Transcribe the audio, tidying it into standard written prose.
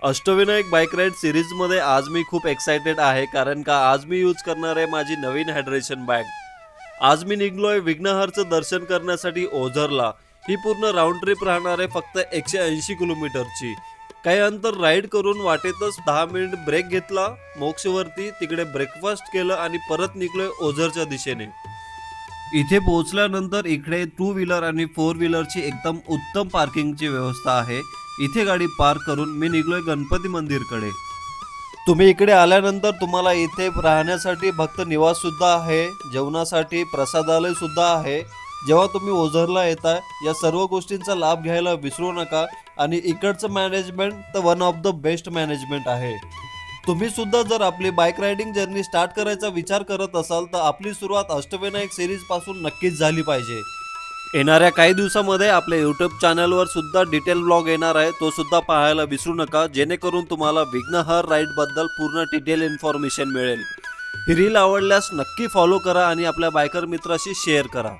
Ashtavinayak bike ride सिरीजमध्ये आज मी खूप एक्सायटेड आहे, कारण का आज मी यूज करणार आहे माझी नवीन हायड्रेशन बॅग। आज मी निघलोय विघ्नहरचं दर्शन करण्यासाठी ओझरला। ही पूर्ण राऊंड ट्रिप राहणार आहे फक्त 180 किलोमीटरची। काही अंतर राईड करून वाटेतच 10 मिनिट ब्रेक घेतला मोक्षवरती, तिकडे ब्रेकफास्ट केलं आणि परत निघलोय ओझरच्या दिशेने। इथे पोहोचल्यानंतर इकडे 2 व्हीलर आणि 4 व्हीलरची एकदम उत्तम पार्किंगची व्यवस्था आहे। इथे गाडी पार्क करून मी निघलोय गणपती मंदिरकडे। तुम्ही इकडे आल्यानंतर तुम्हाला इथे राहण्यासाठी भक्त निवास सुद्धा आहे, जेवणासाठी प्रसादालय सुद्धा आहे। जेव्हा तुम्ही ओझरला येता या सर्व गोष्टींचा लाभ घ्यायला विसरू नका। आणि इकडचं मॅनेजमेंट तर one of the best management आहे। तुम्ही सुद्धा जर आपली बाईक रायडिंग जर्नी स्टार्ट करायचा विचार करत असाल तर आपली सुरुवात अष्टविनायक सिरीज पासून नक्कीच झाली पाहिजे। येणाऱ्या काही दिवसामध्ये आपल्या यूट्यूब चॅनलवर सुद्धा डिटेल ब्लॉग येणार आहे, तो सुद्धा पाहायला विसरू नका, जेणेकरून तुम्हाला विघ्नहर राईड बद्दल पूर्ण डिटेल इन्फॉर्मेशन मिळेल। ही रील आवडल्यास नक्की फॉलो करा आणि आपल्या बायकर मित्राशी शेअर करा।